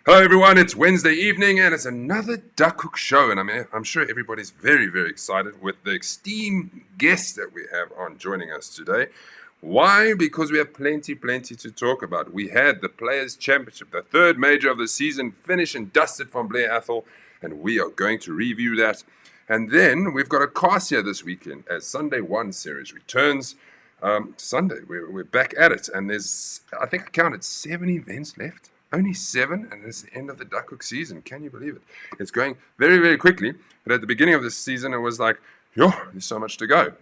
Hello everyone, it's Wednesday evening and it's another Duckhook show, and I'm sure everybody's very, very excited with the esteemed guests that we have on joining us today. Why? Because we have plenty to talk about. We had the Players' Championship, the third major of the season, finished and dusted from Blair, Atholl, and we are going to review that. And then we've got Akasia this weekend as Sunday 1 series returns. Sunday, we're back at it, and there's, I think I counted 7 events left. Only 7, and it's the end of the Duckhook season. Can you believe it? It's going very, very quickly. But at the beginning of the season, it was like, yo, there's so much to go.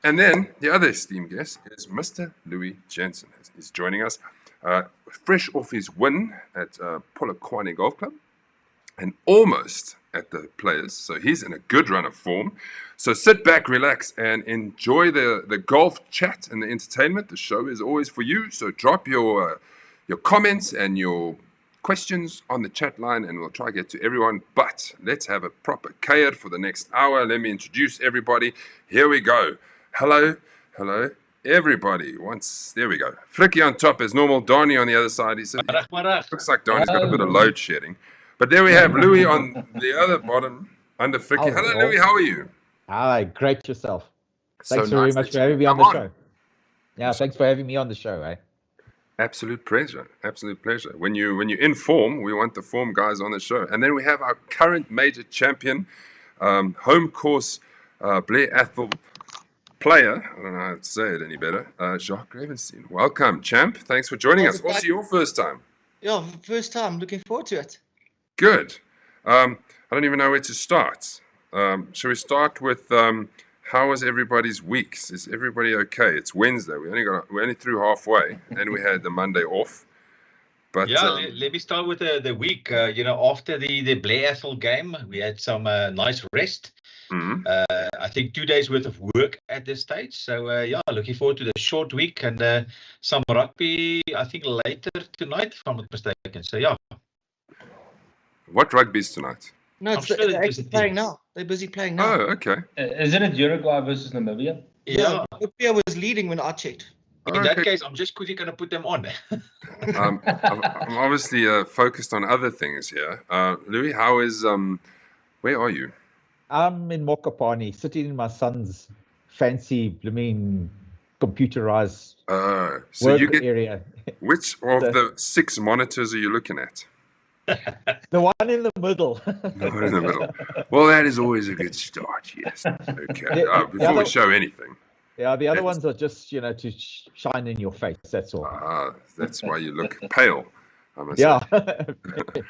And then the other esteemed guest is Mr. Louis Jensen. He's joining us, fresh off his win at Polokwane Golf Club, and almost at the Players. So he's in a good run of form. So sit back, relax, and enjoy the golf chat and the entertainment. The show is always for you. So drop your comments and your questions on the chat line, and we'll try to get to everyone. But let's have a proper kayak for the next hour. Let me introduce everybody. Here we go. Hello, everybody. There we go. Fricky on top as normal. Donnie on the other side. He said, looks like Donnie's got a bit of load shedding. But there we have Louis on the other bottom under Fricky. Hello, Louis. How are you? Hi, great yourself. Thanks So very nice much that for you having me on come the show. Yeah, thanks for having me on the show, eh? Absolute pleasure. Absolute pleasure. When you inform, we want the form guys on the show. And then we have our current major champion, home course Blair Atholl player. I don't know how to say it any better. Jacques Ravenstein. Welcome, champ. Thanks for joining us. Also your first time. Yeah, first time. Looking forward to it. Good. I don't even know where to start. Shall we start with how was everybody's weeks? Is everybody okay? It's Wednesday. We're only through halfway, and we had the Monday off. But yeah, let me start with the week. After the Blair Atholl game, we had some nice rest. Mm-hmm. I think 2 days worth of work at this stage. So yeah, looking forward to the short week and some rugby. I think later tonight, if I'm not mistaken. So yeah, What rugby's tonight? No, I'm it's sure they're that actually there's a playing team. now. They're busy playing now. Oh, okay. Isn't it Uruguay versus Namibia? Yeah. Ethiopia was leading when I checked. In that Okay. case, I'm just quickly going to put them on. I'm obviously focused on other things here. Louis, how is where are you? I'm in Mokopane, sitting in my son's fancy, blooming, computerized So work you get area. which of the 6 monitors are you looking at? The one in the middle. The one in the middle. Well, that is always a good start. Yes. Okay. Before we show anything. Yeah, the other ones are just, to shine in your face. That's all. That's why you look pale. I must Yeah. say.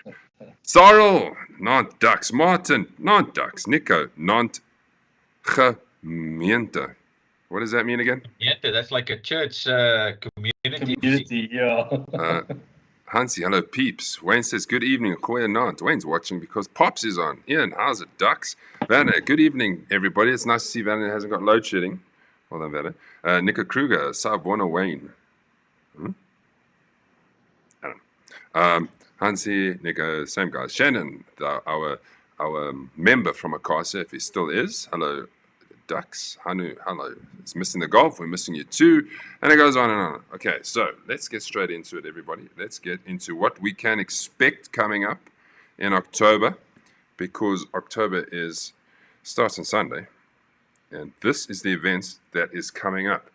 Cyril, Nant Ducks. Martin, Nant Ducks. Nico, Nant Gemeente. What does that mean again? Yeah, that's like a church community. Community, yeah. Hansi, hello peeps. Wayne says, good evening, Koya Nant. Wayne's watching because Pops is on. Ian, how's it, Ducks? Vanna, good evening, everybody. It's nice to see Vanna hasn't got load shedding. Well done, Vanna. Nico Kruger, Sabwana Wayne. I don't know. Hansi, Nico, same guys. Shannon, our member from Akasia, if he still is. Hello, Ducks. Hanu, hello. It's missing the golf. We're missing you too. And it goes on and on. Okay, so let's get straight into it, everybody. Let's get into what we can expect coming up in October, because October starts on Sunday. And this is the event that is coming up.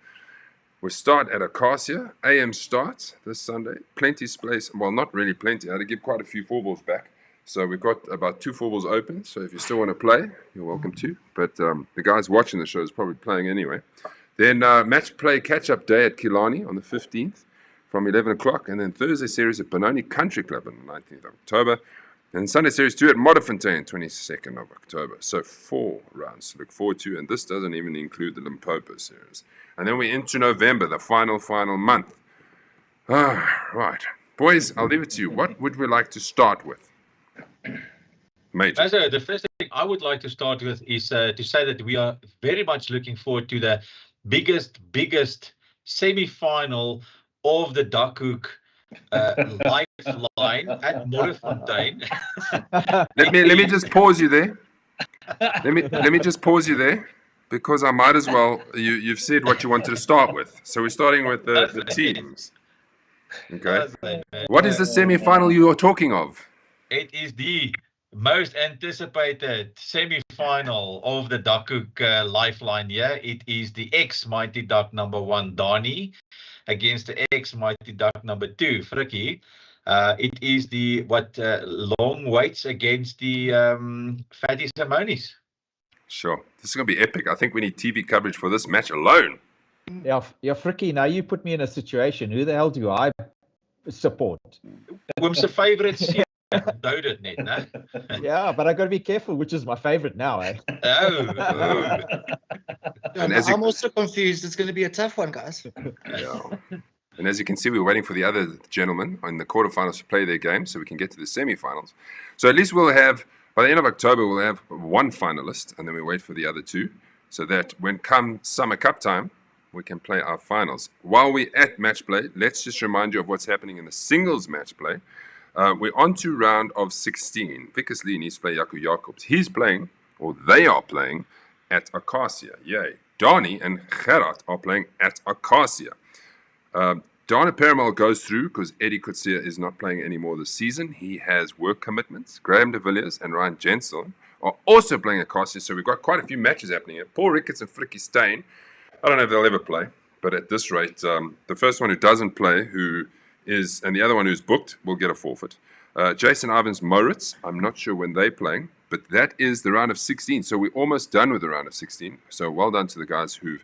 We start at Akasia. AM starts this Sunday. Plenty space. Well, not really plenty. I had to give quite a few 4-balls back. So we've got about 2 4-balls open. So if you still want to play, you're welcome to. But the guys watching the show is probably playing anyway. Then match play catch-up day at Killarney on the 15th from 11 o'clock. And then Thursday series at Benoni Country Club on the 19th of October. And Sunday series 2 at Modderfontein, 22nd of October. So 4 rounds to look forward to. And this doesn't even include the Limpopo series. And then we're into November, the final month. Right. Boys, I'll leave it to you. What would we like to start with? Major. So the first thing I would like to start with is to say that we are very much looking forward to the biggest semi-final of the Duckhook lifeline at Modderfontein. Let me just pause you there. Let me just pause you there, because I might as well. You've said what you wanted to start with, so we're starting with the teams. Okay. What is the semi-final you are talking of? It is the most anticipated semi-final of the Duckhook lifeline here. It is the ex-Mighty Duck number 1, Donnie, against the ex-Mighty Duck number 2, Frikkie. It is the long waits against the Fatty Simonis. Sure. This is going to be epic. I think we need TV coverage for this match alone. Yeah, Frikkie, now you put me in a situation. Who the hell do I support? Wim's favourites here. Doubted net, no? Yeah, but I got to be careful which is my favorite now, eh? Oh. And as I'm also confused. It's going to be a tough one, guys. Yeah. And as you can see, we're waiting for the other gentlemen in the quarterfinals to play their game so we can get to the semifinals. So at least we'll have, by the end of October, we'll have 1 finalist, and then we wait for the other 2, so that when come Summer Cup time, we can play our finals. While we're at match play, let's just remind you of what's happening in the singles match play. We're on to round of 16. Vickers Lee needs to play Jaco Jacobs. He's playing, or they are playing, at Akasia. Yay. Donnie and Gerard are playing at Akasia. Dana Perimal goes through because Eddie Kutsia is not playing anymore this season. He has work commitments. Graham de Villiers and Ryan Jensen are also playing at Akasia. So we've got quite a few matches happening here. Paul Ricketts and Frikkie Steyn. I don't know if they'll ever play, but at this rate, the first one who doesn't play, and the other one who's booked, will get a forfeit. Jason Ivans Moritz, I'm not sure when they're playing, but that is the round of 16. So we're almost done with the round of 16. So well done to the guys who've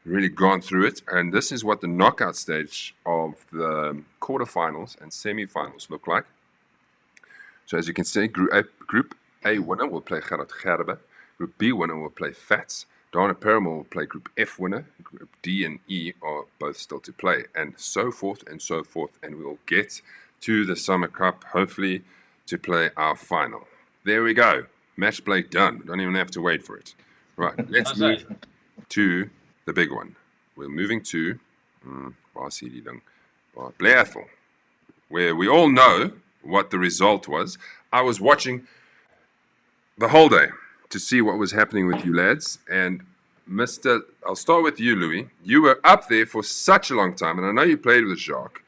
really gone through it. And this is what the knockout stage of the quarterfinals and semifinals look like. So as you can see, Group A winner will play Gerard Gerbe. Group B winner will play Fats. Dana Perimal will play Group F winner. Group D and E are both still to play, and so forth and so forth. And we'll get to the Summer Cup, hopefully, to play our final. There we go. Match play done. We don't even have to wait for it. Right, let's How's that? move to the big one. We're moving to Blair Atholl, where we all know what the result was. I was watching the whole day to see what was happening with you lads. And I'll start with you, Louis. You were up there for such a long time, and I know you played with Jacques.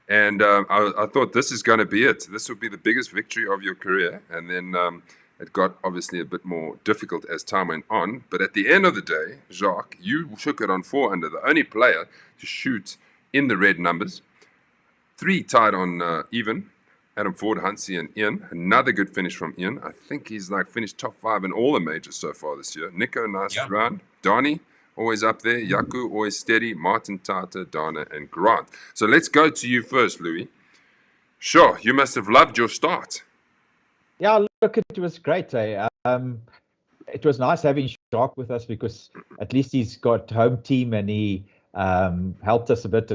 And I thought this is going to be it. This would be the biggest victory of your career. And then it got obviously a bit more difficult as time went on. But at the end of the day, Jacques, you took it on 4 under, the only player to shoot in the red numbers. 3 tied on even. Adam Ford, Hansi, and Ian. Another good finish from Ian. I think he's finished top 5 in all the majors so far this year. Nico, nice round. Donnie, always up there. Yaku, always steady. Martin, Tata, Dana, and Grant. So let's go to you first, Louis. Sure, you must have loved your start. Yeah, look, it was great. It was nice having Jacques with us because at least he's got home team and he helped us a bit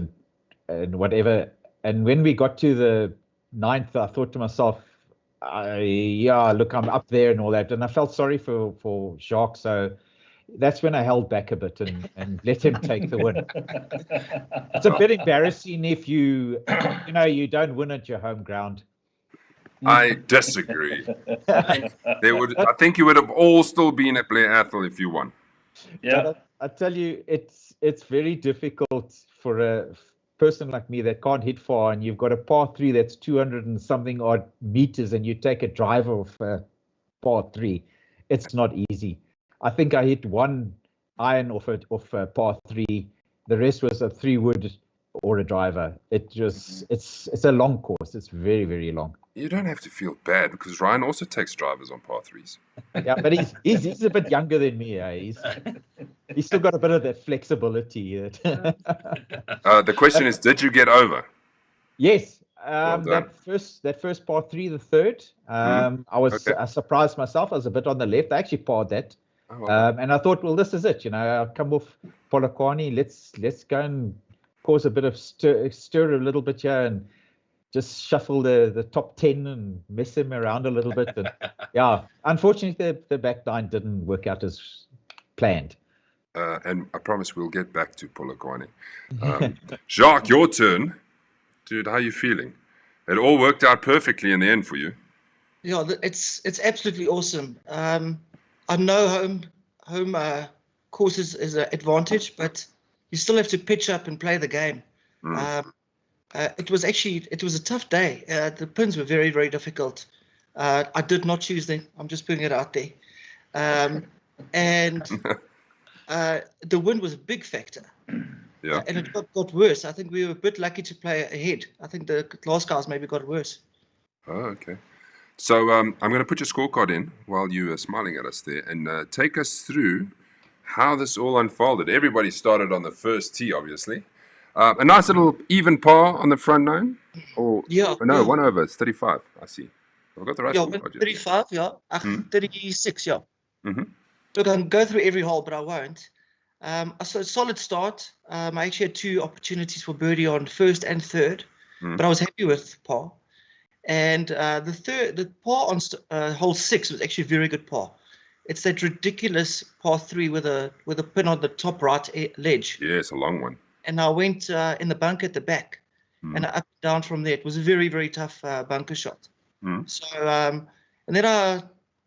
and whatever. And when we got to the 9th, I thought to myself, look, I'm up there and all that. And I felt sorry for Jacques. So that's when I held back a bit and let him take the win. It's a bit embarrassing if you don't win at your home ground. I disagree. I think you would have all still been at Blair Atholl if you won. Yeah. But I tell you, it's very difficult for a person like me that can't hit far, and you've got a par 3 that's 200 and something odd meters, and you take a driver of par 3. It's not easy. I think I hit 1 iron off par 3. The rest was a 3-wood or a driver. It's a long course. It's very, very long. You don't have to feel bad because Ryan also takes drivers on par 3s. Yeah, but he's a bit younger than me. He's still got a bit of that flexibility. The question is, did you get over? Yes. Well done. That first par 3, the third. I surprised myself. I was a bit on the left. I actually parred that. Oh, well. And I thought, well, this is it. I'll come off Polokwane. Let's go and cause a bit of stir a little bit here and just shuffle the top 10 and mess them around a little bit. And yeah, unfortunately, the back 9 didn't work out as planned. And I promise we'll get back to Polokwane. Jacques, your turn. Dude, how are you feeling? It all worked out perfectly in the end for you. Yeah, it's absolutely awesome. I know home courses is an advantage, but you still have to pitch up and play the game. It was a tough day. The pins were very, very difficult. I did not choose them. I'm just putting it out there. And the wind was a big factor. Yeah. And it got worse. I think we were a bit lucky to play ahead. I think the last guys maybe got worse. Oh, okay. So I'm going to put your scorecard in while you are smiling at us there and take us through how this all unfolded. Everybody started on the first tee, obviously. A nice little even par on the front 9? Or, Yeah. No, yeah. 1 over. It's 35. I see. I've got the right Yeah, scorecard. 35, yeah. 36, yeah. Mm-hmm. Look, I can go through every hole, but I won't. So a solid start. I actually had 2 opportunities for birdie on first and third, but I was happy with par. And the par on hole 6 was actually a very good par. It's that ridiculous par 3 with a pin on the top right ledge. Yeah, it's a long one. And I went in the bunker at the back, and I up and down from there. It was a very, very tough bunker shot. So and then I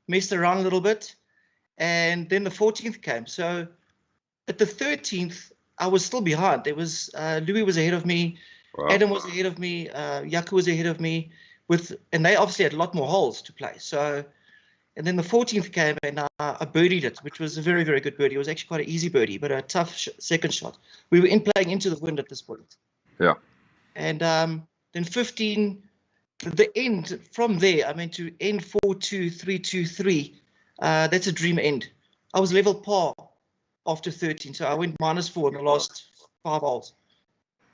messed around a little bit, and then the 14th came. So at the 13th, I was still behind. There was Louis was ahead of me, Wow. Adam was ahead of me, Yaku was ahead of me, and they obviously had a lot more holes to play. So, and then the 14th came and I birdied it, which was a very, very good birdie. It was actually quite an easy birdie, but a tough second shot. We were playing into the wind at this point. Yeah. And then 15, the end from there, I mean, to end 4-2, 3-2, 3, that's a dream end. I was level par after 13, so I went -4 in the last 5 holes.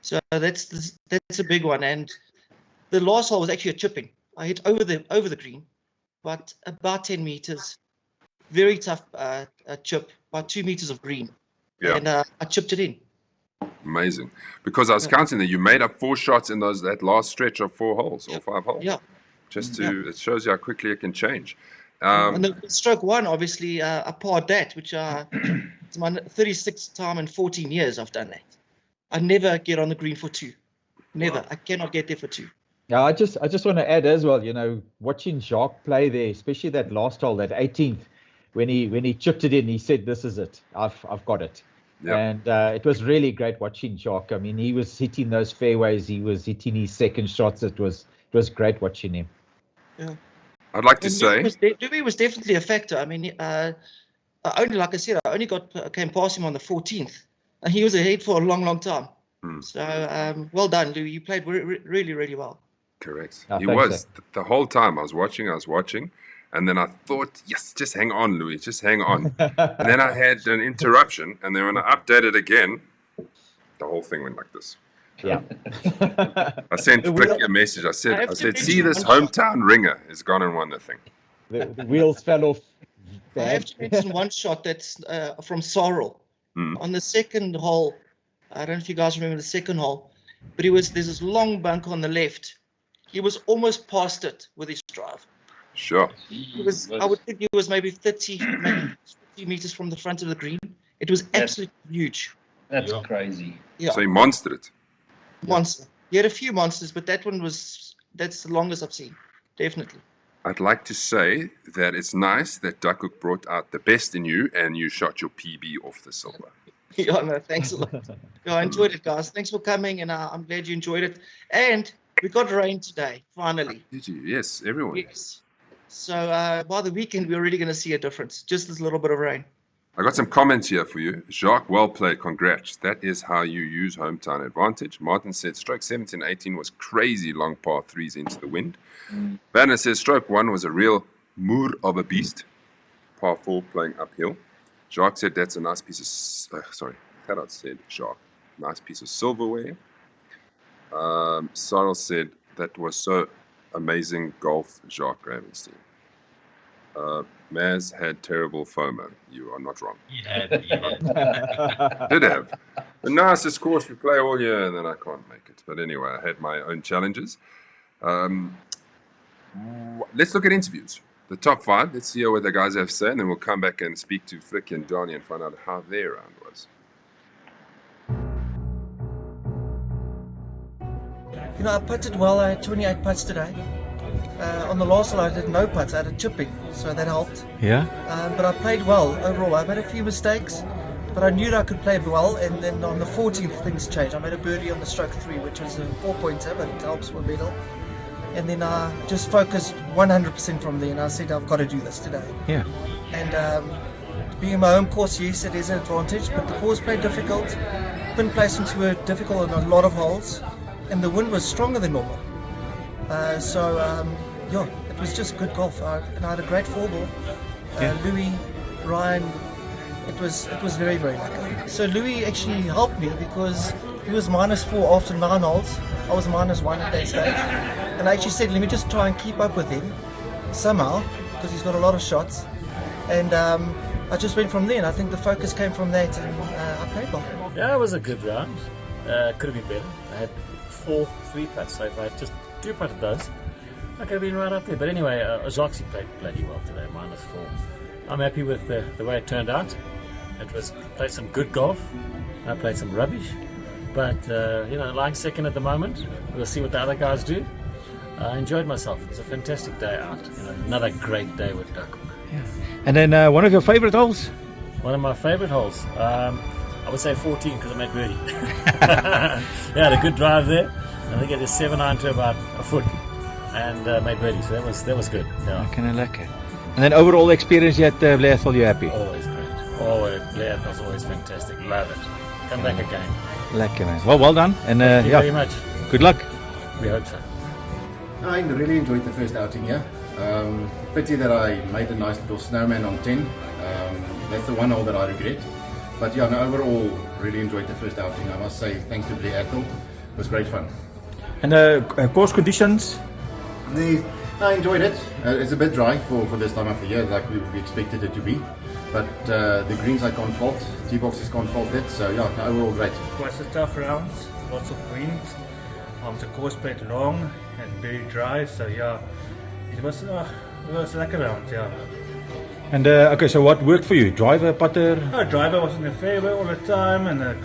So that's a big one. And the last hole was actually a chipping. I hit over the green, but about 10 meters. Very tough chip, about 2 meters of green. Yeah. And I chipped it in. Amazing. Because I was counting that you made up 4 shots in that last stretch of 4 holes or 5 holes. Yeah. It shows you how quickly it can change. And the stroke one, obviously, a par that, which it's my 36th time in 14 years I've done that. I never get on the green for two. Never. I cannot get there for two. Yeah, I just want to add as well, watching Jacques play there, especially that last hole, that 18th, when he chipped it in, he said, "This is it. I've got it." Yep. And it was really great watching Jacques. I mean, he was hitting those fairways. He was hitting his second shots. It was great watching him. Yeah. I'd like to say, Louis was definitely a factor. I mean, like I said, I only came past him on the 14th, and he was ahead for a long, long time. So well done, Louis. You played really, really well. correct. Oh, He thanks, was the whole time I was watching, and then I thought, yes, just hang on, Louis, just hang on. And then I had an interruption, and then when I updated again, the whole thing went like this. Yeah. I sent Flicky a message. I said, see, this hometown ringer has gone and won the thing. The wheels fell off. I have to mention one shot that's from Sorrel on the second hole. I don't know if you guys remember the second hole, but there's this long bunk on the left. He was almost past it with his drive. Sure. I would think he was maybe 30 meters from the front of the green. It was absolutely huge. That's crazy. Yeah, So he monstered it. monster. He had a few monsters, but that's the longest I've seen. Definitely. I'd like to say that it's nice that Duckhook brought out the best in you and you shot your PB off the silver. Yeah, no, thanks a lot. Yeah, I enjoyed it, guys. Thanks for coming, and I'm glad you enjoyed it. And we got rain today, finally. Did you? Yes, everyone. Yes. So by the weekend, we're really going to see a difference. Just this little bit of rain. I got some comments here for you. Jacques, well played. Congrats. That is how you use hometown advantage. Martin said stroke 17, 18 was crazy long par threes into the wind. Banner says stroke 1 was a real moor of a beast. Par 4 playing uphill. Jacques said that's a nice piece of... Gerard said Jacques. Nice piece of silverware. Cyril said that was so amazing golf, Jacques Ravenstein. Maz had terrible FOMO. You are not wrong. He had. Did have. The nicest course we play all year, and then I can't make it. But anyway, I had my own challenges. Let's look at interviews. The top 5. Let's hear what the guys have to say, and then we'll come back and speak to Flick and Donnie and find out how their round was. I putted well. I had 28 putts today. On the last hole, I did no putts. I had a chipping, so that helped. Yeah. But I played well overall. I made a few mistakes, but I knew that I could play well. And then on the 14th, things changed. I made a birdie on the stroke 3, which was a 4-pointer, but it helps with medal. And then I just focused 100% from there, and I said, I've got to do this today. Yeah. And being my home course, yes, it is an advantage, but the course played difficult. Wind placements were difficult on a lot of holes, and the wind was stronger than normal. It was just good golf. And I had a great 4-ball. Louis, Ryan, it was very, very lucky. So Louis actually helped me because he was -4 after 9 holes. I was -1 at that stage. And I actually said, let me just try and keep up with him somehow, because he's got a lot of shots. And I just went from there, and I think the focus came from that, and I played well. Yeah, it was a good round. Could have been better. I had 4 3-putts, so if I had just 2-putted those, I could have been right up there. But anyway, Jacques played bloody well today, -4. I'm happy with the way it turned out. Played some good golf. I played some rubbish. But, lying second at the moment. We'll see what the other guys do. I enjoyed myself. It was a fantastic day out. Another great day with Duckhook. Yeah. And then one of your favorite holes? One of my favorite holes. I would say 14 because I made birdie. Yeah, had a good drive there. I think it is 7-9 to about a foot, and made birdie. So that was good. Yeah. Kind of lekker. And then overall experience at Blair Atholl, you happy? Always great. Always Blair Atholl's always fantastic. Love it. Come back again. Lekker, man. Well done. And Thank you very much. Good luck. We hope so. I really enjoyed the first outing here. Pity that I made a nice little snowman on 10. That's the one hole that I regret. But yeah, no, overall, really enjoyed the first outing. I must say, thanks to Blair Atholl. It was great fun. And course conditions? I enjoyed it. It's a bit dry for this time of the year, like we expected it to be. But the greens I can't fault, tee boxes can't fault it. So yeah, overall great. It was a tough round, lots of wind. The course played long and very dry. So yeah, it was It was like around, yeah. And okay, so what worked for you? Driver, putter? Our driver was in the fairway all the time, and the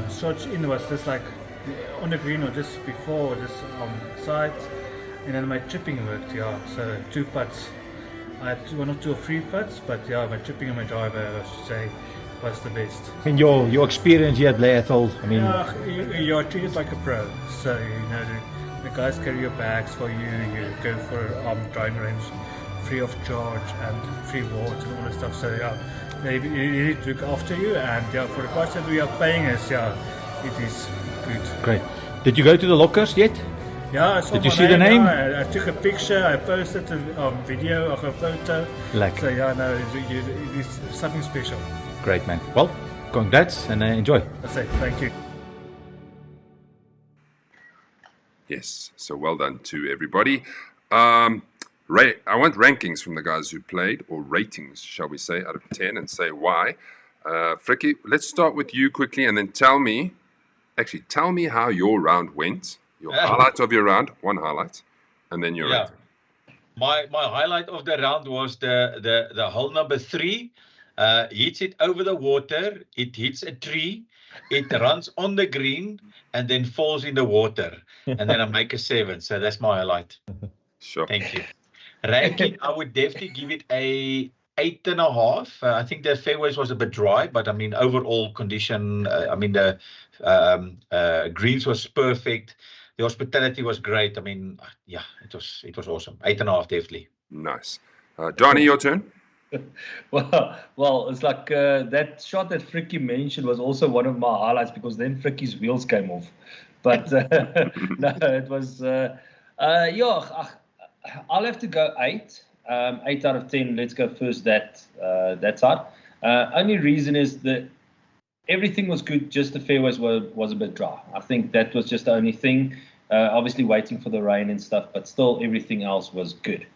shot in was just like on the green or just before, just side. And then my chipping worked, yeah. So 2 putts. I had 1 or 2 or 3 putts, but yeah, my chipping and my driver, I should say, was the best. And your experience here at Blair, Atholl, I mean, Yeah, you're treated like a pro. So, you know, the guys carry your bags for you, you go for driving range free of charge and free water and all that stuff. So, yeah, they really look after you. And yeah, for the price that we are paying us, yeah, it is good. great. Did you go to the lockers yet? Yeah, I saw Did you my see the name? I took a picture, I posted a video of a photo. Like, So, yeah, no, it is something special. great, man. Well, congrats and enjoy. I say thank you. Yes, so well done to everybody. I want rankings from the guys who played, or ratings, shall we say, out of 10, and say why. Fricky, let's start with you quickly, and then tell me how your round went. Your highlight of your round, one highlight, and then your rating. My highlight of the round was the hole number 3. Hits it over the water, it hits a tree, it runs on the green, and then falls in the water. And then I make a 7. So that's my highlight. Sure. Thank you. Ranking, I would definitely give it a 8.5. I think the fairways was a bit dry, but I mean, overall condition, the greens was perfect. The hospitality was great. I mean, yeah, it was awesome. 8.5, definitely. Nice. Johnny, your turn. Well, it's like that shot that Fricky mentioned was also one of my highlights, because then Fricky's wheels came off. But no, it was I'll have to go 8. 8 out of 10. Let's go first that side. Only reason is that everything was good, just the fairways was a bit dry. I think that was just the only thing. Obviously waiting for the rain and stuff, but still everything else was good.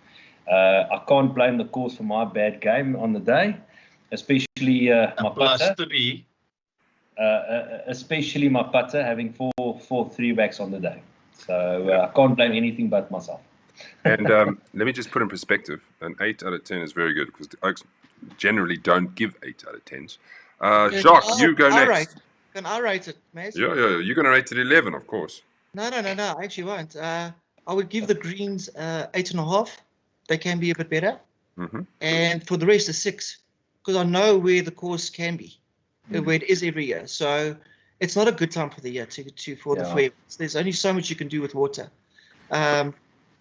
I can't blame the course for my bad game on the day, especially my putter. +3. Especially my putter having four 3-backs on the day. So I can't blame anything but myself. And let me just put in perspective, an 8 out of 10 is very good, because the Oaks generally don't give 8 out of 10s. Jacques, you go next. Can I rate it, Maz? Yeah, you're going to rate it 11, of course. No, I actually won't. I would give the greens 8.5. They can be a bit better. Mm-hmm. And for the rest, a 6, because I know where the course can be, where it is every year. So it's not a good time for the year for the fairways. There's only so much you can do with water.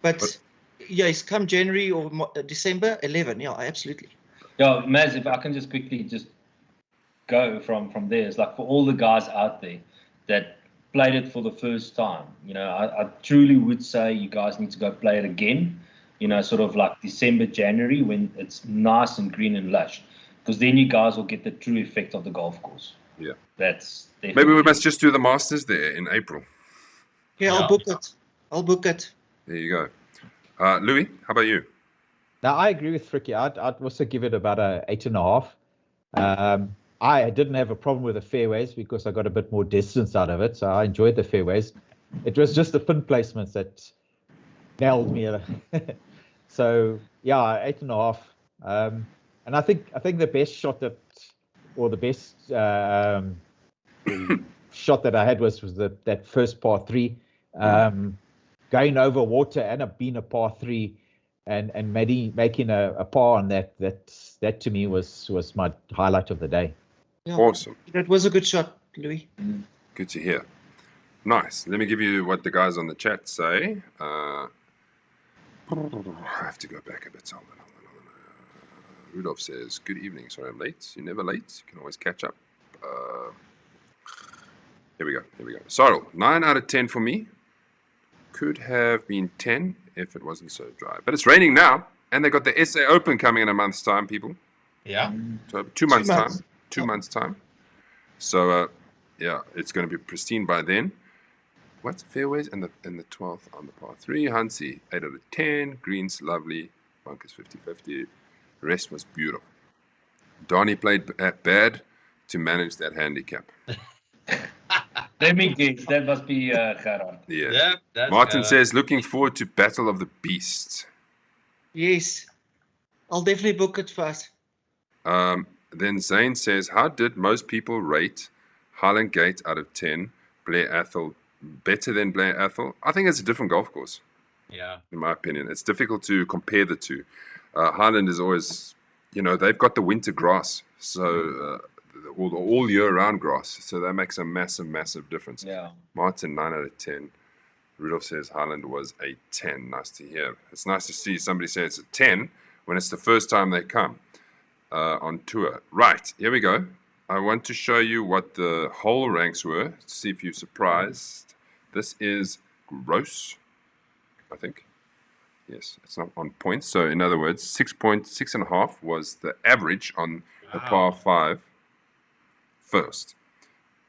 But yes, come January or December, 11. Yeah, absolutely. Yeah, Maz, if I can just quickly go from there, it's like for all the guys out there that played it for the first time, I truly would say you guys need to go play it again, sort of like December, January, when it's nice and green and lush, because then you guys will get the true effect of the golf course. Yeah. That's maybe we must just do the Masters there in April. Yeah, I'll book it. There you go. Louis, how about you? Now, I agree with Fricky. I'd also give it about a 8.5. I didn't have a problem with the fairways because I got a bit more distance out of it, so I enjoyed the fairways. It was just the pin placements that nailed me. So yeah, 8.5. And I think the best shot the best shot that I had was that first par 3, going over water and being a par 3. And making a par on that to me was my highlight of the day. Yeah, awesome. That was a good shot, Louis. Good to hear. Nice. Let me give you what the guys on the chat say. I have to go back a bit. Rudolph says, "Good evening. Sorry, I'm late. You're never late. You can always catch up." Here we go. Sorrel, 9 out of 10 for me. Could have been 10 if it wasn't so dry. But it's raining now, and they got the SA Open coming in a month's time, people. Yeah. So 2 months' time. 2 months' time. So, yeah, it's going to be pristine by then. What's fairways in the 12th on the par 3? Hansi, 8 out of 10. Greens, lovely. Bunkers, 50-50. Rest was beautiful. Donnie played bad to manage that handicap. Let me guess, that must be Gerard. Yeah. Martin says, looking forward to Battle of the Beasts. Yes. I'll definitely book it first. Then Zane says, how did most people rate Highland Gate out of 10? Blair Atholl better than Blair Atholl? I think it's a different golf course. Yeah. In my opinion, it's difficult to compare the two. Highland is always, they've got the winter grass, so all year round grass, so that makes a massive difference. Yeah. Martin, 9 out of 10. Rudolph says Highland was a 10. Nice to hear. It's nice to see somebody say it's a 10 when it's the first time they come on tour. Right, here we go. I want to show you what the whole ranks were, to see if you're surprised. This is gross, I think. Yes, it's not on points. So in other words, 6.6.5 was the average on the par 5 first.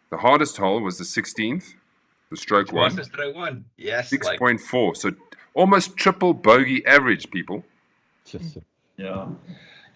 The hardest hole was the 16th, the stroke one. The stroke one. Yes. 6.4. So almost triple bogey average, people. Yeah.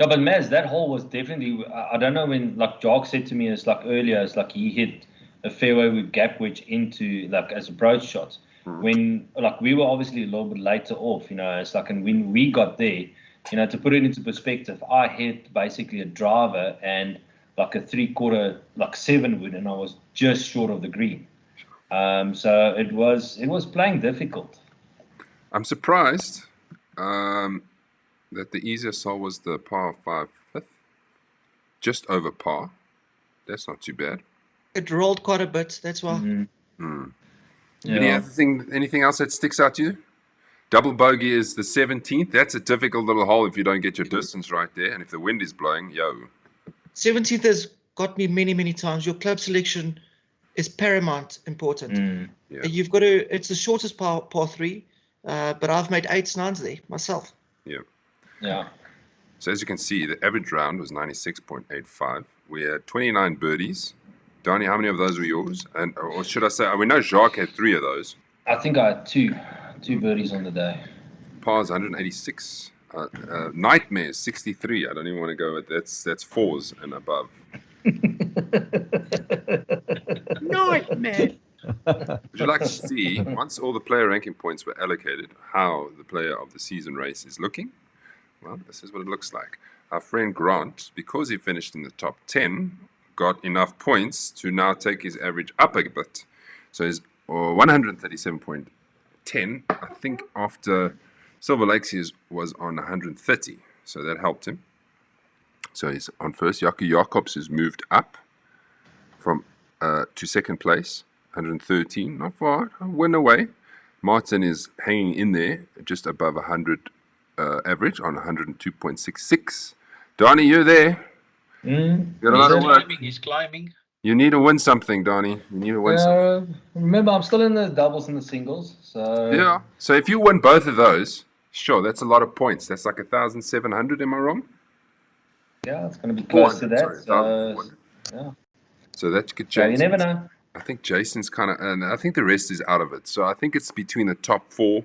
Yeah, but Maz, that hole was definitely, I don't know when, like Jock said to me, it's like earlier, it's like he hit a fairway with gap wedge into, like, as approach shots. When, like, we were obviously a little bit later off, it's like, and when we got there, to put it into perspective, I hit basically a driver and like a 3/4, like 7 wood, and I was just short of the green. So it was playing difficult. I'm surprised that the easiest hole was the par 5 fifth, just over par. That's not too bad. It rolled quite a bit, that's why. Yeah. Anything else that sticks out to you? Double bogey is the 17th. That's a difficult little hole if you don't get your distance right there, and if the wind is blowing, 17th has got me many times. Your club selection is paramount important. Yeah. You've got to. It's the shortest par 3, but I've made 8s, 9s there myself. Yeah. So as you can see, the average round was 96.85. We had 29 birdies. Donnie, how many of those were yours? And or should I say, we know Jacques had 3 of those. I think I had two birdies on the day. Pars 186. Nightmares 63. I don't even want to go with that's 4s and above. Nightmare. Would you like to see, once all the player ranking points were allocated, how the player of the season race is looking? Well, this is what it looks like. Our friend Grant, because he finished in the top 10, got enough points to now take his average up a bit. So he's 137.10. I think after Silver Lakes was on 130, so that helped him. So he's on first. Jaco Jacobs has moved up from to second place, 113, not far, a win away. Martin is hanging in there, just above 100 average on 102.66. Donnie, you're there. Got a lot of work. He's climbing. You need to win something, Donnie. You need to win something. Remember, I'm still in the doubles and the singles. So Yeah. So if you win both of those, sure, that's a lot of points. That's like 1,700. Am I wrong? Yeah, it's going to be close to that. Sorry, 1,400. Yeah. So that could So change. you never know. I think Jason's kind of, and I think the rest is out of it. So I think it's between the top 4,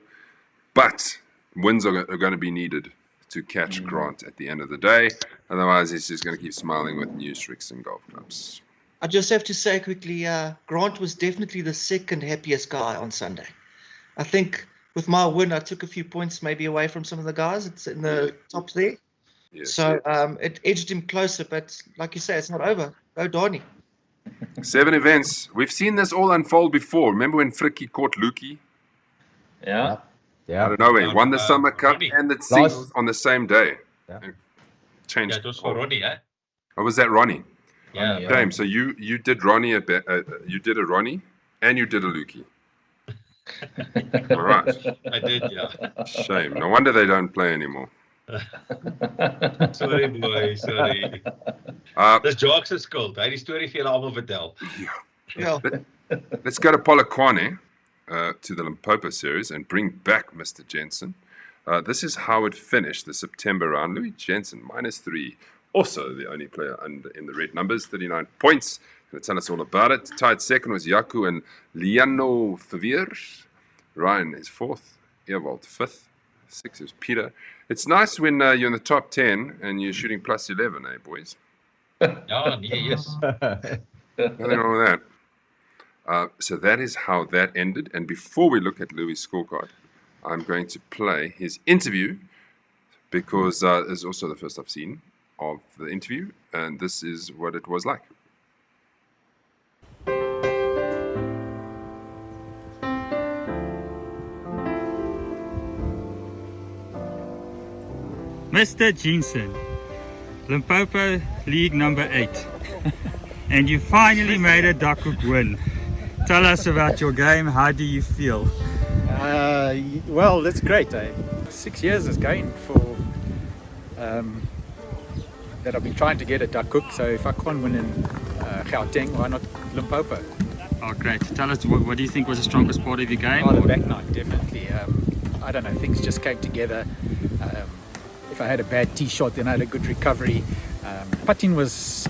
but wins are going to be needed to catch Grant at the end of the day. Otherwise, he's just going to keep smiling with new tricks and golf clubs. I just have to say quickly, Grant was definitely the second happiest guy on Sunday. I think with my win, I took a few points maybe away from some of the guys. It's in the top there. Yes. So it edged him closer, but like you say, it's not over. Go Donnie. 7 events. We've seen this all unfold before. Remember when Frikkie caught Lukey? Yeah. Out of nowhere. Won the Summer Cup Ronnie. and the singles on the same day. Yeah. Changed. Yeah, it was for Ronnie, eh? Or was that Ronnie? Yeah. Yeah. James, so you did Ronnie you did a Ronnie and you did a Lukey. All right. I did, yeah. Shame. No wonder they don't play anymore. Sorry, boy, sorry. Dis Jacques se skuld. Hy het die storie vir julle almal vertel. Yeah. Let's go to Polokwane, to the Limpopo series, and bring back Mr. Jensen. This is how it finished the September round. Louis Jensen, -3. Also the only player in the red numbers, 39 points. Going to tell us all about it. Tied second was Jaco and Liano Verveer. Ryan is 4th. Ewald 5th. 6th is Peter. It's nice when you're in the top 10 and you're shooting +11, eh, boys? Ja, nee, yes. Nothing wrong with that. So that is how that ended. And before we look at Louis' scorecard, I'm going to play his interview because it's also the first I've seen of the interview, and this is what it was like. Mr. Jensen, Limpopo League number 8, and you finally made a Duckhook win. Tell us about your game. How do you feel? Well, that's great. 6 years is going for that I've been trying to get a Duckhook. So if I can't win in Gauteng, why not Limpopo? Oh, great. Tell us, what do you think was the strongest part of your game? Oh, the back nine, definitely. I don't know, things just came together. If I had a bad tee shot, then I had a good recovery. Putting was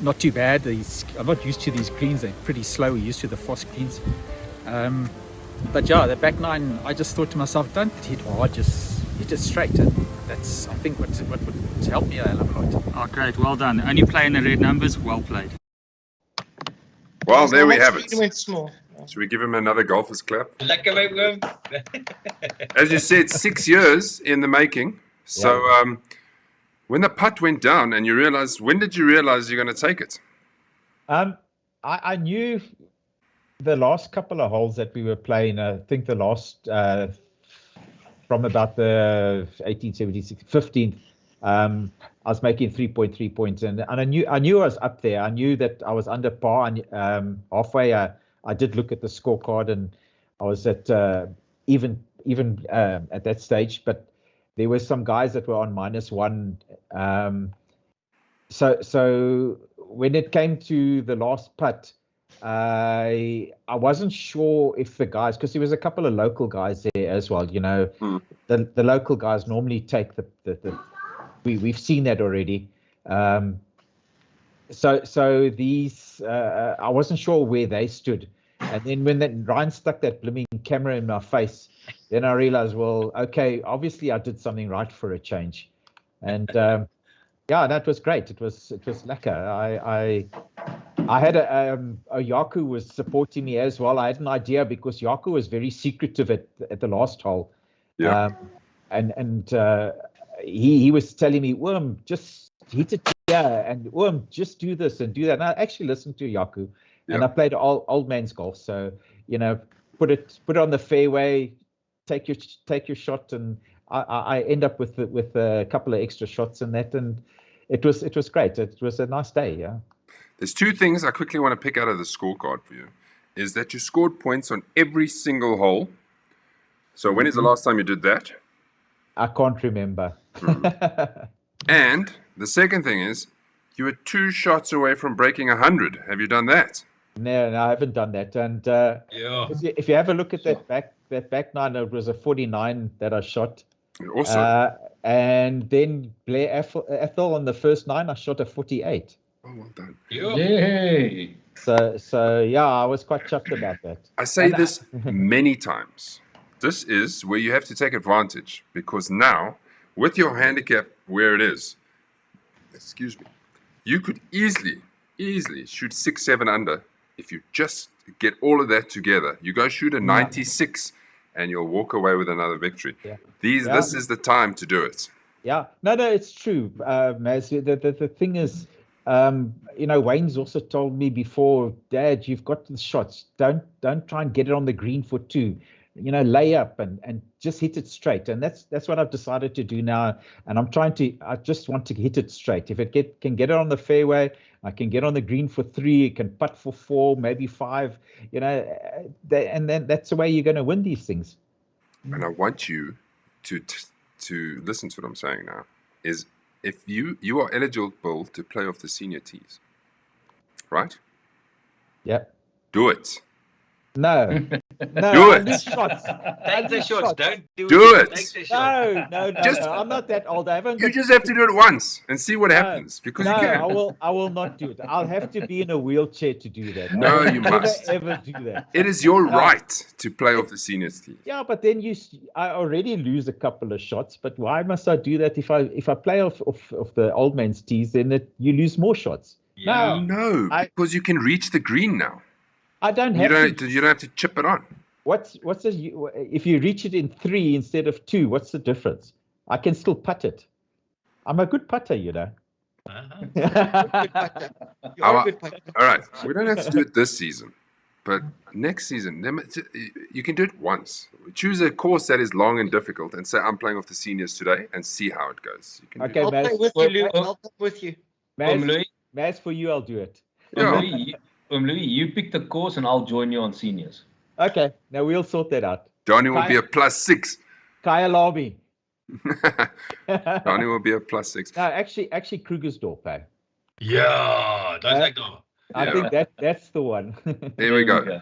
not too bad. I'm not used to these greens, they're pretty slow, used to the fast greens. But yeah, the back nine, I just thought to myself, don't hit hard, just hit it straight. And that's, I think, what would help me a lot. Oh, great. Well done. Only playing the red numbers. Well played. Well, there we have It it. went small. Should we give him another golfer's clap? Lekker my oom. As you said, 6 years in the making. So when the putt went down and you realized, when did you realize you're going to take it? I knew the last couple of holes that we were playing, I think the last from about the 1876, 15th, I was making 3.3 points, and I knew I was up there. I knew that I was under par, and halfway I did look at the scorecard, and I was at even at that stage, but there were some guys that were on -1. So when it came to the last putt, I wasn't sure if the guys, because there was a couple of local guys there as well. You know, the local guys normally take the we've seen that already. So these I wasn't sure where they stood, and then when Ryan stuck that blooming camera in my face, then I realized, well, okay, obviously I did something right for a change, and yeah, that was great. It was lekker. I had a Yaku was supporting me as well. I had an idea because Yaku was very secretive at the last hole. Yeah. And he was telling me, Worm, just hit it here, and Worm, just do this and do that. And I actually listened to Yaku, and I played old man's golf. So, you know, put it on the fairway, take your shot, and I end up with a couple of extra shots in that, and it was great. It was a nice day. Yeah. There's two things I quickly want to pick out of the scorecard for you. Is that you scored points on every single hole. So when is the last time you did that? I can't remember. And the second thing is you were 2 shots away from breaking 100. Have you done that? No, I haven't done that. And if you have a look at that back nine, it was a 49 that I shot. Awesome. And then Blair Atholl on the first 9, I shot a 48. Oh, well done. Yay! So yeah, I was quite chuffed about that. I say this many times. This is where you have to take advantage, because now, with your handicap where it is, excuse me, you could easily shoot 6, 7 under if you just get all of that together. You go shoot a 96 and you'll walk away with another victory. Yeah. This is the time to do it. Yeah, no, it's true, Maz. The thing is, you know, Wayne's also told me before, Dad, you've got the shots. Don't try and get it on the green for 2. You know, lay up and just hit it straight. And that's what I've decided to do now. And I just want to hit it straight. If it can get it on the fairway, I can get on the green for 3, it can putt for 4, maybe 5, you know, and then that's the way you're going to win these things. And I want you to listen to what I'm saying now, is if you are eligible to play off the senior tees, right? Yeah. Do it. No, Do I it. lose shots. Take the shots. Don't do it. Take the shots. No. I'm not that old. I haven't. You just have to do it once and see what happens, because you can. I will not do it. I'll have to be in a wheelchair to do that. No, I you will must. never ever do that. It is your right to play off the seniors tees. Yeah, but then I already lose a couple of shots. But why must I do that if I play off the old man's tees? Then you lose more shots. Yeah. No, because you can reach the green now. I don't have You don't have to chip it on. What's if you reach it in 3 instead of 2? What's the difference? I can still putt it. I'm a good putter, you know. Good putter. You are a good putter. All right, we don't have to do it this season, but next season, you can do it once. Choose a course that is long and difficult and say, I'm playing off the seniors today and see how it goes. You can Okay, I'll play Maz, with you, Lou. I'll play with you. Maz, for you, I'll do it. Louis, you pick the course and I'll join you on seniors. Okay, now we'll sort that out. Donnie will be a +6. Kaya Lobby. Donnie will be a +6. No, actually, Krugersdorp, eh? Ja, dat is ek daar. I think that's the one. There we go.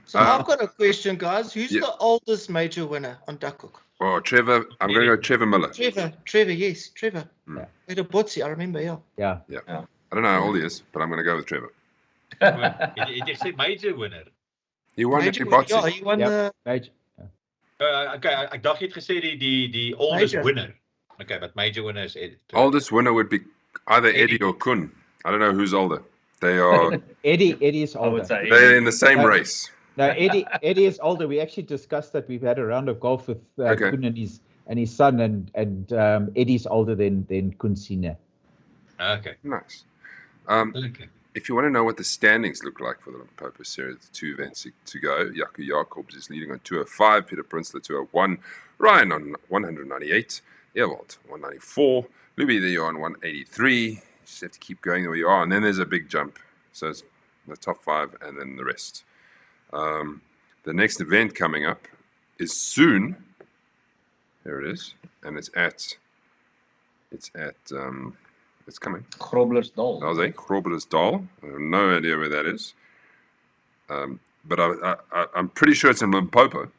So I've got a question, guys. Who's the oldest major winner on Duckhook? Oh, Trevor. I'm going to go Trevor Miller. Trevor, yes, Trevor. At a Botsi, I remember, Yeah. I don't know how old he is, but I'm going to go with Trevor. Het jy gesê major winner? He won Major the winner. Botsi. Yeah, he won the Major. Okay, ek dacht jy het gesê die oldest Major. winner. Okay, but major winner is Ed. Oldest winner would be either Eddie or Kun. I don't know who's older. They are. Eddie is I would older. say. They're in the same race. No, Eddie is older. We actually discussed that. We've had a round of golf with Okay. Kun and his son, and Eddie's older than Kun Senior. Okay. Nice. Okay. If you want to know what the standings look like for the Limpopo Series, the 2 events to go, Jaco Jacobs is leading on 205, Peter Prinsloo 201, Ryan on 198, Ewald 194, Louis there on 183. You just have to keep going where you are, and then there's a big jump. So it's the top 5 and then the rest. The next event coming up is soon. There it is, and it's coming. Groblersdal. I'll say Groblersdal. I have no idea where that is. But I'm pretty sure it's in Limpopo.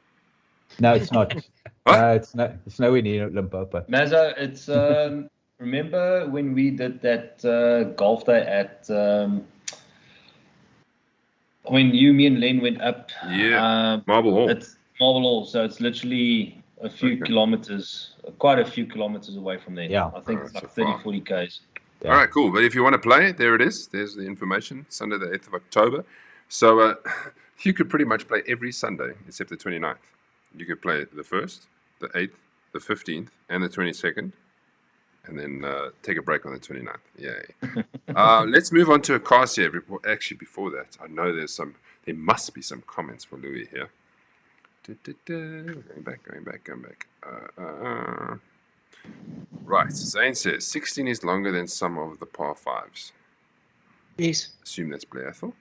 No, it's not. What? It's nowhere near Limpopo. Mazza, it's remember when we did that golf day at when you, me, and Len went up. Yeah, Marble Hall. It's Marble Hall, so it's literally a few kilometers, quite a few kilometers away from there. Yeah. I think it's so like 30, far. 40 k's. Yeah. All right, cool. But if you want to play, there it is. There's the information. Sunday, the 8th of October. So you could pretty much play every Sunday except the 29th. You could play the 1st, the 8th, the 15th, and the 22nd. And then take a break on the 29th. Yay. Let's move on to Akasia. Actually, before that, I know there must be some comments for Louis here. Going back. Right, Zane says 16 is longer than some of the par 5s. yes. Assume that's Blair Atholl.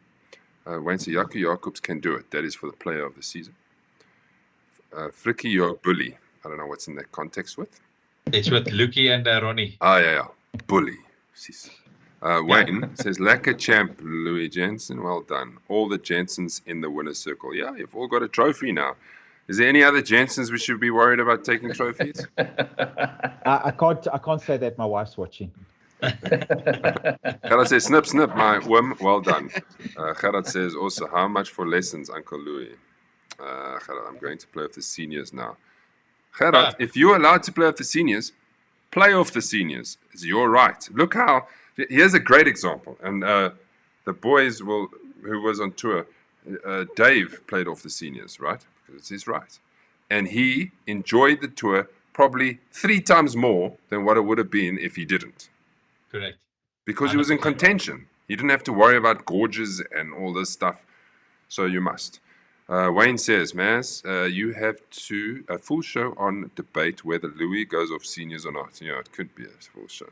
Wayne says Jaco Jacobs can do it. That is for the player of the season. Frikkie, you're a bully. I don't know what's in that context with. It's with Lucky and Ronnie. Yeah. Bully. Precies. Wayne says, Lekker champ, Louis Jensen. Well done. All the Jensens in the winner's circle. Yeah, you've all got a trophy now. Is there any other Jensens we should be worried about taking trophies? I can't say that. My wife's watching. Gerard says, snip, my whim. Well done. Gerard says also, how much for lessons, Uncle Louis? Gerard, I'm going to play with the seniors now. Gerard, if you're allowed to play with the seniors, play off the seniors. It's your right. Look how, here's a great example. And the boys who was on tour, Dave played off the seniors, right? Because it's his right. And he enjoyed the tour probably 3 times more than what it would have been if he didn't. Correct. Because he was in contention. He didn't have to worry about gorges and all this stuff. So you must. Wayne says, Maz, you have a full show on debate whether Louis goes off seniors or not. Yeah, it could be a full show.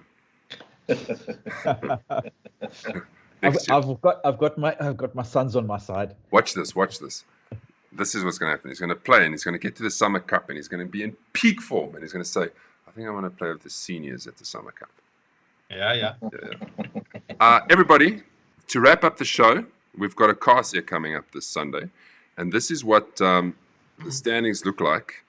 I've got my sons on my side. Watch this. This is what's going to happen. He's going to play and he's going to get to the Summer Cup and he's going to be in peak form and he's going to say, I think I want to play with the seniors at the Summer Cup. Yeah. Everybody, to wrap up the show, we've got Akasia coming up this Sunday. And this is what the standings look like.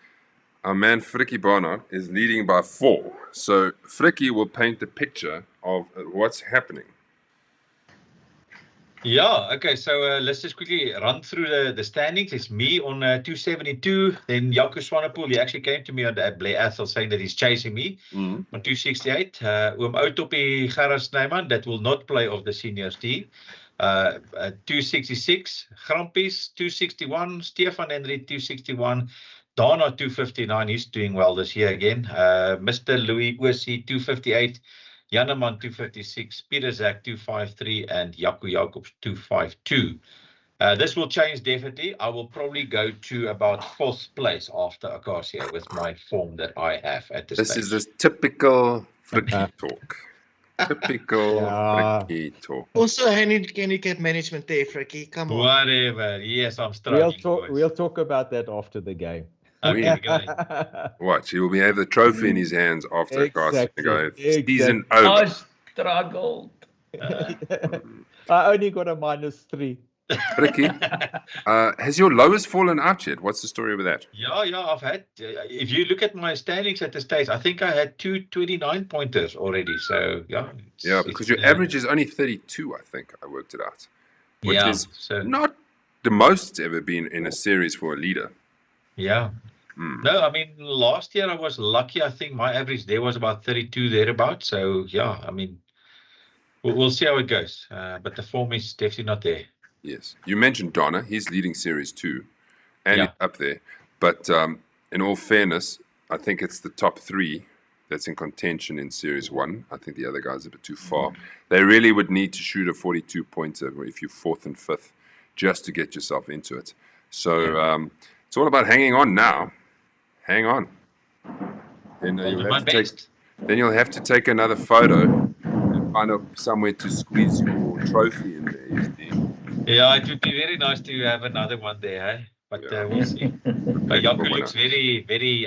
Our man Frikkie Barnard is leading by 4. So Frikkie will paint the picture of what's happening. Yeah, okay, so let's just quickly run through the standings. It's me on 272. Then Jaco Swanepoel, he actually came to me at Blair Atholl saying that he's chasing me on 268. Otopi Gerard Snyman, that will not play off the seniors team. 266, Grampies 261, Stefan Henry 261, Dana 259, he's doing well this year again. Mr. Louis Ursi 258, Janeman 256, Peter Zak 253, and Jaco Jacobs 252. This will change definitely. I will probably go to about 4th place after Akasia with my form that I have at this This stage. is this typical Frikkie talk. Typical Yeah. Frikkie talk. Also, handicap management there, Frankie. Come on. Whatever. Yes, I'm struggling. We'll talk about that after the game. Okay, go ahead. Watch, he will have the trophy in his hands after Akasia and go, season I over. struggled. I only got a -3. Frikkie, has your lowest fallen out yet? What's the story with that? Yeah, I've had, if you look at my standings at the stage, I think I had 2 29-pointers already. So, yeah. Yeah, because your average is only 32, I think. I worked it out. Which is not the most it's ever been in a series for a leader. Yeah. No, I mean, last year I was lucky. I think my average there was about 32 thereabouts. So, yeah, I mean, we'll see how it goes. But the form is definitely not there. Yes. You mentioned Donna. He's leading Series 2 and he's up there. But in all fairness, I think it's the top 3 that's in contention in Series 1. I think the other guys are a bit too far. They really would need to shoot a 42-pointer if you're 4th and 5th just to get yourself into it. So it's all about hanging on now. Hang on. Then you'll have to take another photo and find out somewhere to squeeze your trophy in there. Yeah, it would be very nice to have another one there, eh? But we'll see. Jaco looks very, very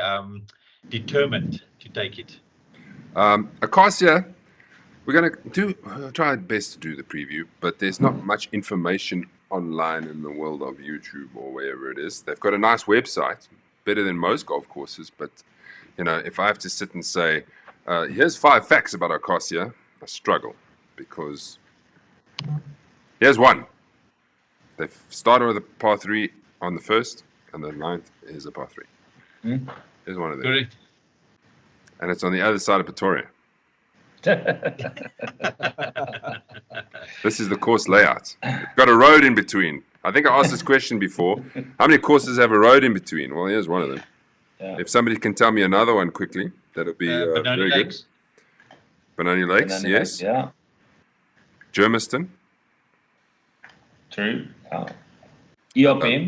determined to take it. Akasia, we're going to try our best to do the preview, but there's not much information online in the world of YouTube or wherever it is. They've got a nice website, better than most golf courses, but if I have to sit and say, here's 5 facts about Akasia, I struggle because here's one. They've started with a par 3 on the 1st, and the 9th is a par 3. Here's one of them. Correct. And it's on the other side of Pretoria. This is the course layout. It's got a road in between. I think I asked this question before. How many courses have a road in between? Well, here's one of them. Yeah. If somebody can tell me another one quickly, that would be very good. Benoni Lakes, yes. Yeah. Germiston. True. EOPM.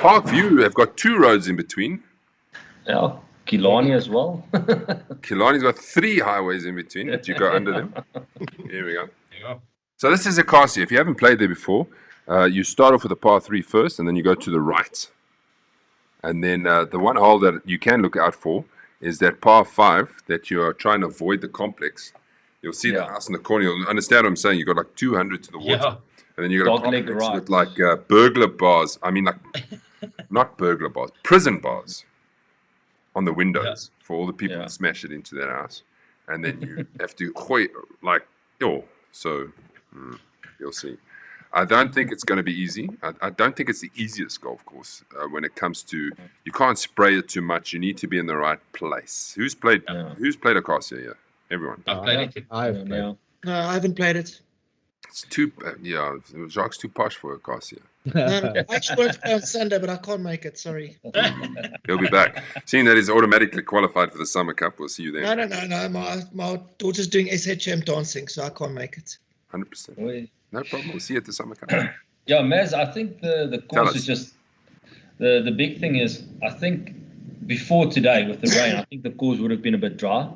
Parkview have got 2 roads in between. Yeah. Killarney as well. Killarney's got 3 highways in between that you go under them. Here we go. Yeah. So this is Akasia. If you haven't played there before, you start off with a par 3 first, and then you go to the right. And then the one hole that you can look out for is that par 5 that you are trying to avoid the complex. You'll see the house in the corner. You'll understand what I'm saying. You've got like 200 to the water. Yeah. And then you've got a complex with like burglar bars. I mean, like, not burglar bars, prison bars on the windows for all the people that smash it into their house. And then you have to, so you'll see. I don't think it's going to be easy. I don't think it's the easiest golf course when it comes to, you can't spray it too much. You need to be in the right place. Who's played Akasia here? Everyone. I've played it. No, I haven't played it. It's too, Jacques too posh for Akasia. No, I actually wanted to play on Sunday, but I can't make it. Sorry. He'll be back. Seeing that he's automatically qualified for the Summer Cup, we'll see you there. No. My daughter's doing SHM dancing, so I can't make it. 100%. No problem. We'll see you at the Summer Cup. Yeah, Maz, I think the course is just the big thing is, I think before today with the rain, I think the course would have been a bit dry.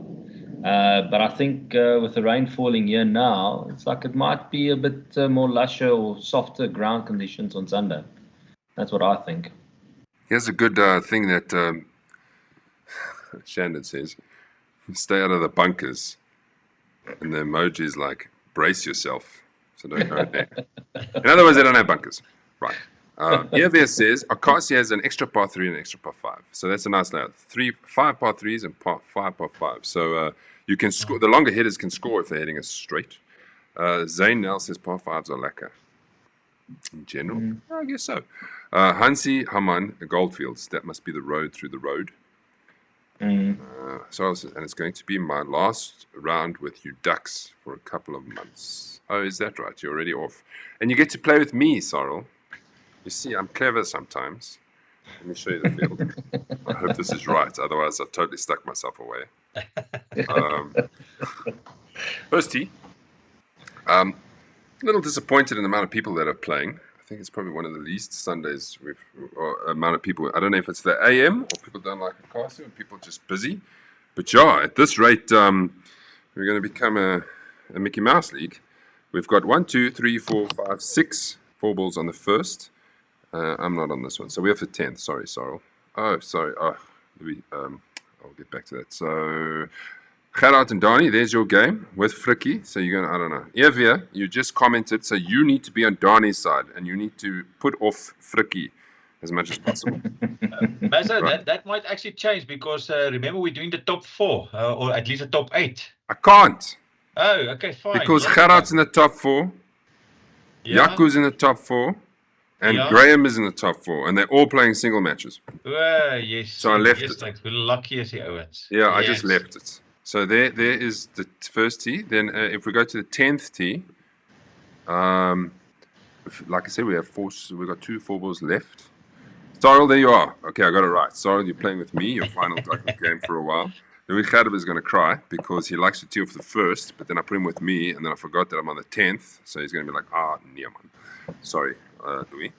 But I think with the rain falling here now, it's like it might be a bit more lusher or softer ground conditions on Sunday. That's what I think. Here's a good thing that Shandon says. Stay out of the bunkers. And the emoji is like, brace yourself. So don't go there. In other words, they don't have bunkers. Right. Here says, Akasia has an extra par 3 and an extra par 5. So that's a nice layout. 5 par 3s and 5 par 5. So you can score. The longer hitters can score if they're hitting it straight. Zane Nell says par 5s are lacquer. In general, I guess so. Hansi Haman Goldfields. That must be the road through the road. And it's going to be my last round with you Ducks for a couple of months. Oh, is that right? You're already off. And you get to play with me, Sorrel. You see, I'm clever sometimes. Let me show you the field. I hope this is right. Otherwise, I've totally stuck myself away. First tee. A little disappointed in the amount of people that are playing. I think it's probably one of the least Sundays or amount of people. I don't know if it's the AM or people don't like Akasia or people just busy. But yeah, at this rate, we're going to become a Mickey Mouse League. We've got 1, 2, 3, 4, 5, 6 4 balls on the first. I'm not on this one. So we have the 10th. Sorry, Sorrel. Oh, sorry. Oh, I'll get back to that. So, Gerard and Donnie, there's your game with Frikkie. So you're going to, I don't know. Evia, you just commented. So you need to be on Donnie's side and you need to put off Frikkie as much as possible. Mazza, that might actually change because remember we're doing the top 4 or at least the top 8. I can't. Oh, okay, fine. Because Gerard's in the top 4. Yeah. Yaku's in the top 4. And Graham is in the top 4. And they're all playing single matches. Yes. So I left it. Like, we're lucky as the Owens. Yeah, I just left it. So there is the first tee. Then if we go to the 10th tee, like I said, we've got 2 4 balls left. Sorrel, there you are. Okay, I got it right. Sorrel, you're playing with me, your final Duckhook game for a while. Louis Gerber is going to cry because he likes to tee off the first, but then I put him with me, and then I forgot that I'm on the 10th, so he's going to be like, nee, man. Sorry, Louis.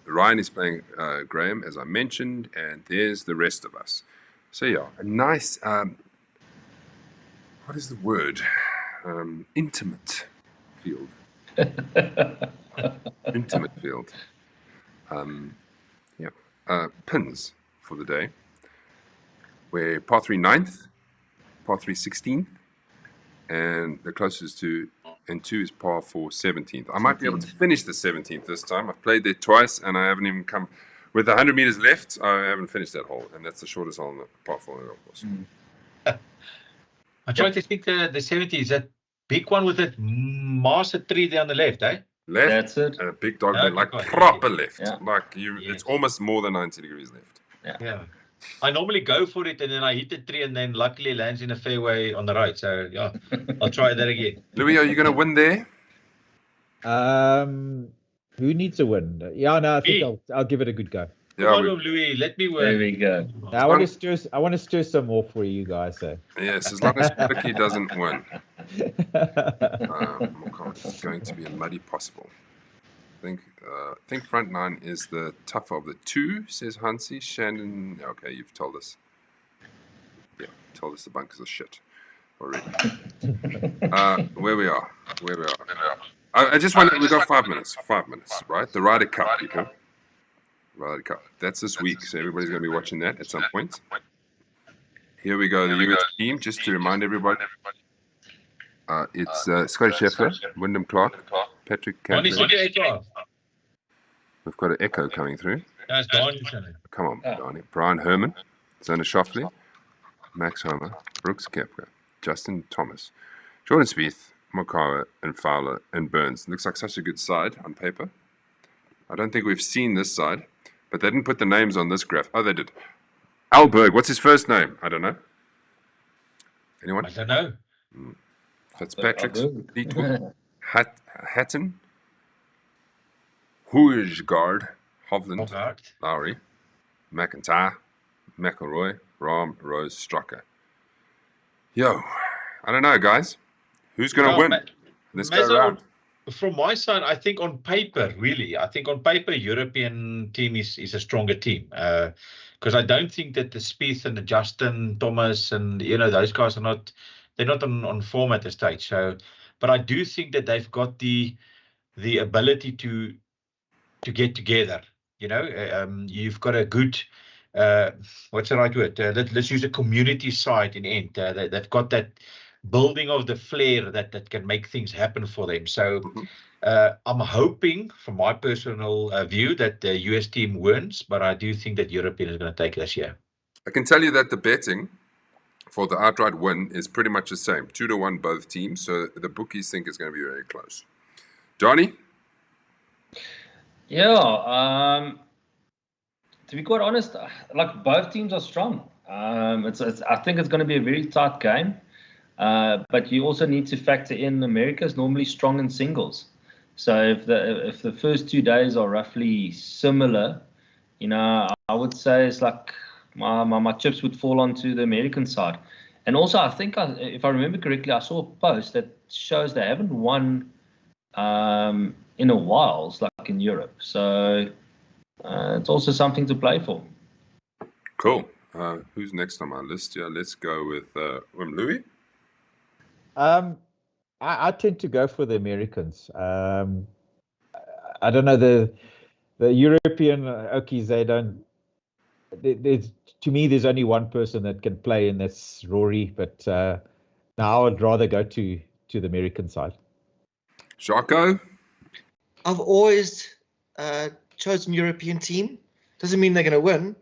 Ryan is playing Graham, as I mentioned, and there's the rest of us. So yeah, a nice, what is the word? Intimate field. Intimate field. Pins for the day. Where par 3 9th, par 3 16th, and the closest to and 2 is par 4 17th. I might be able to finish the 17th this time. I've played there twice, and I haven't even come with 100 meters left. I haven't finished that hole, and that's the shortest hole on the par 4 golf course. I'm trying to think the 70 is that big one with that massive tree there on the left, eh? Left, that's it. and a big dog leg, like proper left. Yeah. Like it's almost more than 90 degrees left. Yeah. I normally go for it and then I hit the tree and then luckily it lands in a fairway on the right. So yeah, I'll try that again. Louis, are you going to win there? Who needs a win? Yeah, no, I think I'll give it a good go. Yeah, Louis, let me win. There we go. I want to stir some more for you guys. So. Yes, as long as Frikkie doesn't win. It's going to be a muddy possible. I think front 9 is the tougher of the 2, says Hansi. Shannon, okay, you've told us. Yeah, told us the bunkers are shit already. Where we are. I just want we've got 5 minutes, right? The Ryder Cup, people. Ryder Cup. That's this week, so everybody's going to be watching that at some point. Here we go, the US team, just to remind everybody. It's Scotty Scheffler, Wyndham Clark, Patrick Cantley. We've got an echo coming through. That's Donnie. Come on, Donnie. Brian Herman, Zona Shoffley, Max Homer, Brooks Koepka, Justin Thomas, Jordan Spieth, Morikawa, and Fowler, and Burns. Looks like such a good side on paper. I don't think we've seen this side, but they didn't put the names on this graph. Oh, they did. Alberg, what's his first name? I don't know. Anyone? I don't know. Fitzpatrick, Fleetwood, Hatton, Hoersgaard, Hovland, Lowry, McIntyre, McElroy, Rahm, Rose, Strucker. Yo, I don't know, guys. Who's going to win this go around? From my side, I think on paper, European team is a stronger team. Because I don't think that the Spieth and the Justin Thomas and those guys are not. They're not on form at this stage. So, but I do think that they've got the ability to get together. You've got a good what's the right word? Let's use a community side in end. They've got that building of the flair that can make things happen for them. So I'm hoping, from my personal view, that the US team wins, but I do think that European is going to take it this year. I can tell you that the betting for the outright win is pretty much the same, 2-1 both teams. So the bookies think it's going to be very close. Johnny? Yeah, to be quite honest, like both teams are strong. I think it's going to be a very tight game. But you also need to factor in America's normally strong in singles. So if the first 2 days are roughly similar, I would say it's like my chips would fall onto the American side. And also, I think, if I remember correctly, I saw a post that shows they haven't won in a while, it's like in Europe. So it's also something to play for. Cool. Who's next on my list? Yeah, let's go with Louis. I tend to go for the Americans. I don't know, the European Okies, they don't. To me, there's only one person that can play, and that's Rory. But now I would rather go to the American side. Jocko? I've always chosen European team. Doesn't mean they're going to win,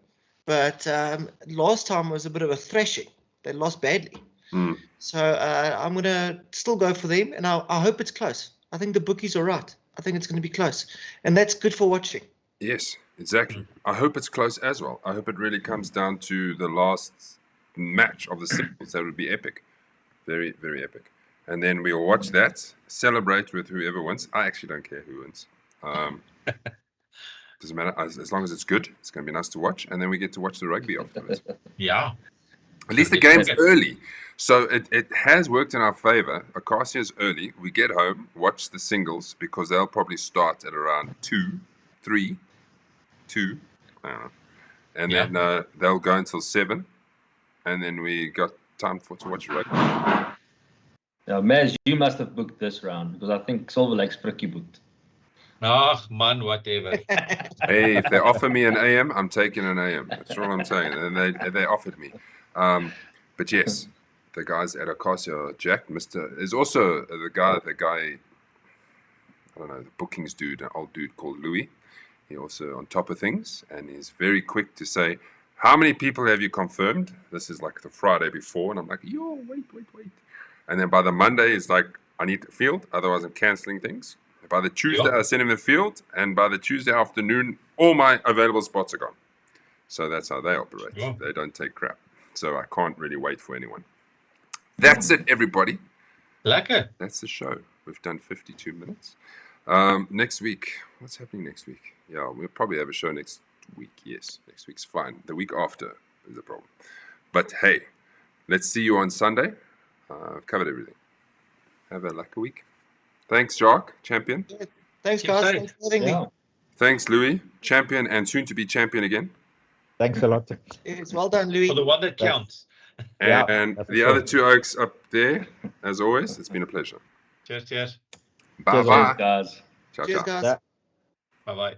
but last time was a bit of a thrashing. They lost badly. So I'm going to still go for them, and I hope it's close. I think the bookies are right. I think it's going to be close, and that's good for watching. Yes, exactly. I hope it's close as well. I hope it really comes down to the last match of the singles. That would be epic. Very, very epic. And then we'll watch that, celebrate with whoever wins. I actually don't care who wins. Doesn't matter. As long as it's good, it's going to be nice to watch. And then we get to watch the rugby afterwards. Yeah. At least the game's early. So it has worked in our favor. Akasia is early. We get home, watch the singles, because they'll probably start at around 2, 3, 2, I don't know. And then they'll go until 7. And then we got time to watch rugby. Now, Maz, you must have booked this round, because I think Silver Lake's pretty booked. Oh, man, whatever. Hey, if they offer me an AM, I'm taking an AM. That's all I'm saying. And they offered me. But yes, the guys at Akasia are jacked. There's also the guy, I don't know, the bookings dude, an old dude called Louis. He also on top of things, and he's very quick to say, how many people have you confirmed? This is like the Friday before, and I'm like, wait. And then by the Monday, it's like, I need the field, otherwise I'm cancelling things. By the Tuesday, I send him the field, and by the Tuesday afternoon, all my available spots are gone. So that's how they operate. They don't take crap. So I can't really wait for anyone. That's it, everybody. Lekker. That's the show. We've done 52 minutes. Next week, what's happening next week? Yeah, we'll probably have a show next week. Yes, next week's fine. The week after is the problem. But hey, let's see you on Sunday. I've covered everything. Have a lucky week. Thanks, Jacques, champion. Thanks, guys. Thanks for having me. Thanks, Louis, champion and soon to be champion again. Thanks a lot. It's well done, Louis. For the one that counts. And the other two Oaks up there, as always, it's been a pleasure. Cheers. Bye-bye. Guys. Ciao, Cheers, ciao. guys. Bye-bye.